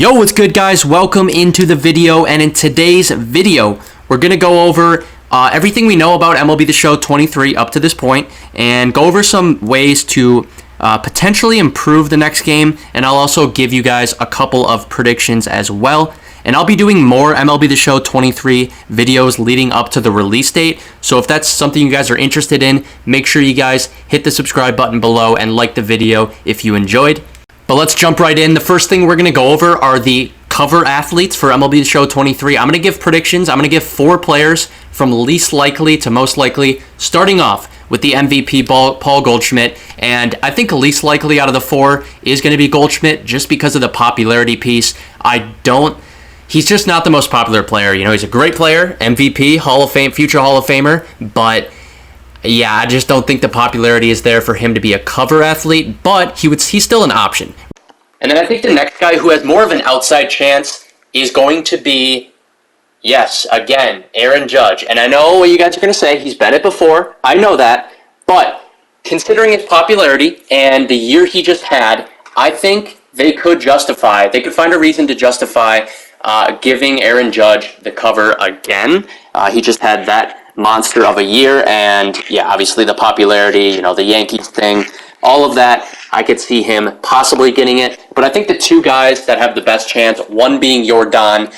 Yo, what's good, guys? Welcome into the video, and in today's video we're gonna go over everything we know about MLB The Show 23 up to this point and go over some ways to potentially improve the next game, and I'll also give you guys a couple of predictions as well. And I'll be doing more MLB The Show 23 videos leading up to the release date, so if that's something you guys are interested in, make sure you guys hit the subscribe button below and like the video if you enjoyed. But let's jump right in. The first thing we're going to go over are the cover athletes for MLB The Show 23. I'm going to give predictions. I'm going to give 4 players from least likely to most likely, starting off with the MVP Paul Goldschmidt. And I think least likely out of the 4 is going to be Goldschmidt just because of the popularity piece. He's just not the most popular player. You know, he's a great player, MVP, Hall of Fame, future Hall of Famer, but yeah, I just don't think the popularity is there for him to be a cover athlete, but he's still an option. And then I think the next guy who has more of an outside chance is going to be, yes, again, Aaron Judge. And I know what you guys are going to say. He's been it before. I know that. But considering his popularity and the year he just had, I think they could find a reason to justify giving Aaron Judge the cover again. He just had that monster of a year, and yeah, obviously the popularity, you know, the Yankees thing, all of that, I could see him possibly getting it. But I think the 2 guys that have the best chance, one being Jordan,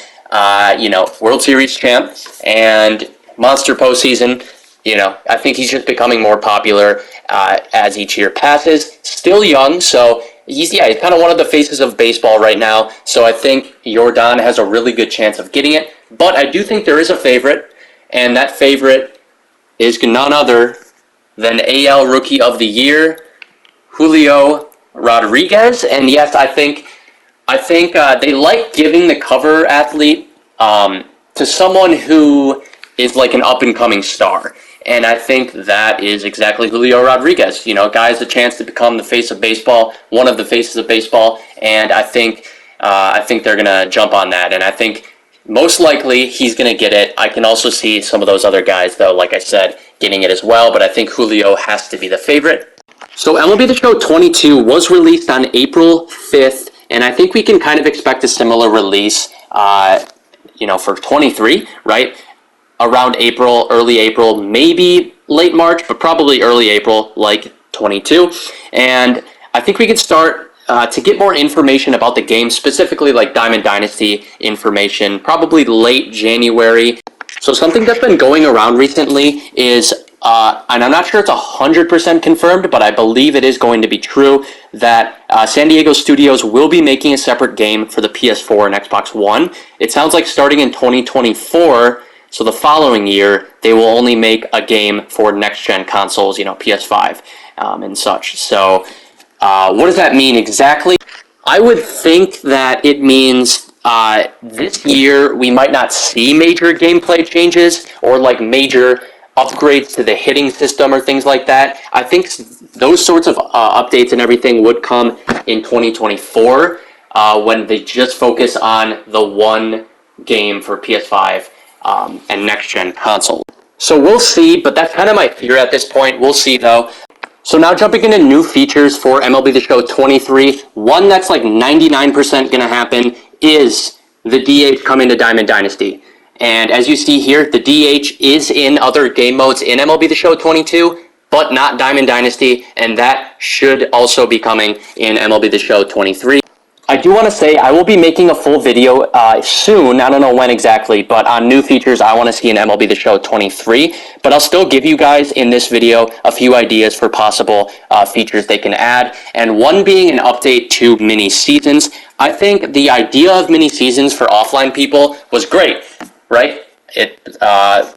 World Series champ and monster postseason, I think he's just becoming more popular as each year passes. Still young, so he's kind of one of the faces of baseball right now, so I think Jordan has a really good chance of getting it. But I do think there is a favorite, and that favorite is none other than AL Rookie of the Year, Julio Rodriguez. And yes, I think they like giving the cover athlete to someone who is like an up-and-coming star. And I think that is exactly Julio Rodriguez. You know, guy has a chance to become the face of baseball, one of the faces of baseball, and I think they're going to jump on that. And I think most likely he's going to get it. I can also see some of those other guys, though, like I said, getting it as well, but I think Julio has to be the favorite. So MLB The Show 22 was released on April 5th, and I think we can kind of expect a similar release, for 23, right? Around April, early April, maybe late March, but probably early April, like 22. And I think we could start to get more information about the game, specifically like Diamond Dynasty information, probably late January. So something that's been going around recently is, and I'm not sure it's 100% confirmed, but I believe it is going to be true, that San Diego Studios will be making a separate game for the PS4 and Xbox One. It sounds like starting in 2024, so the following year, they will only make a game for next-gen consoles, PS5 and such. So what does that mean exactly? I would think that it means this year we might not see major gameplay changes or like major upgrades to the hitting system or things like that. I think those sorts of updates and everything would come in 2024 when they just focus on the one game for PS5 and next-gen console. So we'll see, but that's kind of my fear at this point. We'll see, though. So now jumping into new features for MLB The Show 23, one that's like 99% going to happen is the DH coming to Diamond Dynasty. And as you see here, the DH is in other game modes in MLB The Show 22, but not Diamond Dynasty, and that should also be coming in MLB The Show 23. I do want to say I will be making a full video soon, I don't know when exactly, but on new features I want to see in MLB The Show 23, but I'll still give you guys in this video a few ideas for possible features they can add, and one being an update to mini seasons. I think the idea of mini seasons for offline people was great, right?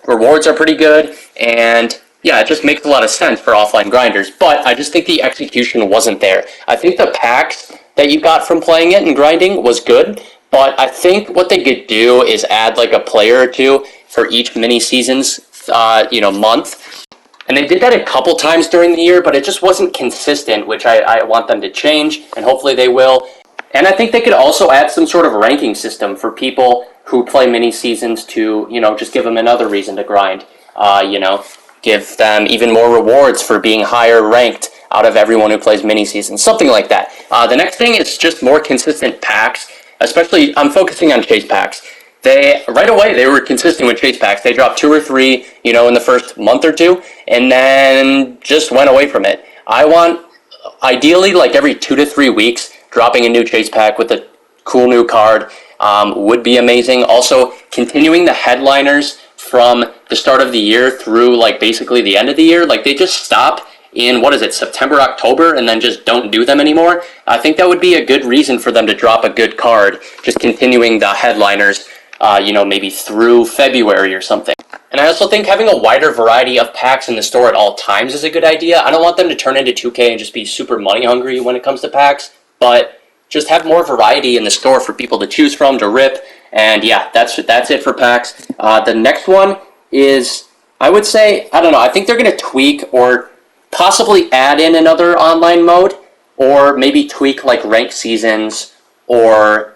Rewards are pretty good, and yeah, it just makes a lot of sense for offline grinders, but I just think the execution wasn't there. I think the packs that you got from playing it and grinding was good, but I think what they could do is add like a player or 2 for each mini seasons, month. And they did that a couple times during the year, but it just wasn't consistent, which I want them to change, and hopefully they will. And I think they could also add some sort of ranking system for people who play mini seasons to, just give them another reason to grind. Give them even more rewards for being higher ranked out of everyone who plays mini seasons, something like that. The next thing is just more consistent packs. especially I'm focusing on chase packs. Right away they were consistent with chase packs. They dropped 2 or 3, in the first month or two, and then just went away from it. I want, ideally, like every 2 to 3 weeks, dropping a new chase pack with a cool new card would be amazing. Also, continuing the headliners from the start of the year through like basically the end of the year. Like they just stop in, September, October, and then just don't do them anymore. I think that would be a good reason for them to drop a good card, just continuing the headliners, maybe through February or something. And I also think having a wider variety of packs in the store at all times is a good idea. I don't want them to turn into 2K and just be super money hungry when it comes to packs, but just have more variety in the store for people to choose from, to rip. And yeah, that's it for packs. The next one is, I would say, I don't know, I think they're going to tweak or possibly add in another online mode, or maybe tweak like ranked seasons, or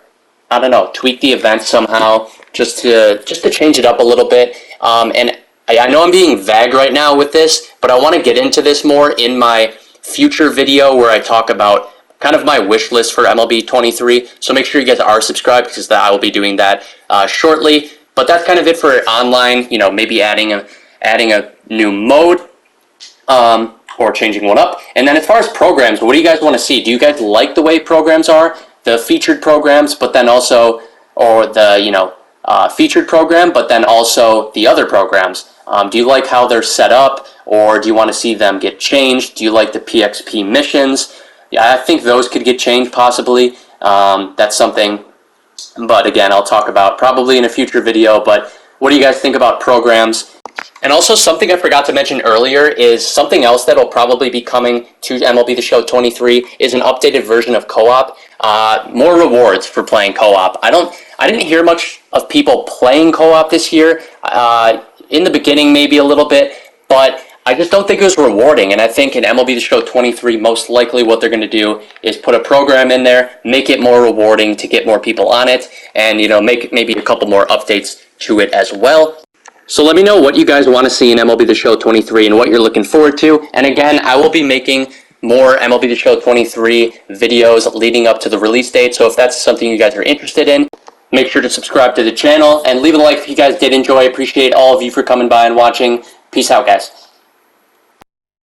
I don't know, tweak the events somehow, just to change it up a little bit. And I know I'm being vague right now with this, but I want to get into this more in my future video where I talk about kind of my wish list for MLB 23. So make sure you guys are subscribed, because I will be doing that shortly. But that's kind of it for online. Maybe adding a new mode, or changing one up. And then as far as programs, what do you guys want to see? Do you guys like the way programs are? The featured programs, but then also, or the, featured program, but then also the other programs. Do you like how they're set up, or do you want to see them get changed? Do you like the PXP missions? Yeah, I think those could get changed possibly. That's something, but again, I'll talk about probably in a future video. But what do you guys think about programs? And also, something I forgot to mention earlier is something else that will probably be coming to MLB The Show 23 is an updated version of co-op. More rewards for playing co-op. I didn't hear much of people playing co-op this year. In the beginning, maybe a little bit, but I just don't think it was rewarding. And I think in MLB The Show 23, most likely what they're going to do is put a program in there, make it more rewarding to get more people on it, and make maybe a couple more updates to it as well. So let me know what you guys want to see in MLB The Show 23 and what you're looking forward to. And again, I will be making more MLB The Show 23 videos leading up to the release date. So if that's something you guys are interested in, make sure to subscribe to the channel and leave a like if you guys did enjoy. I appreciate all of you for coming by and watching. Peace out, guys.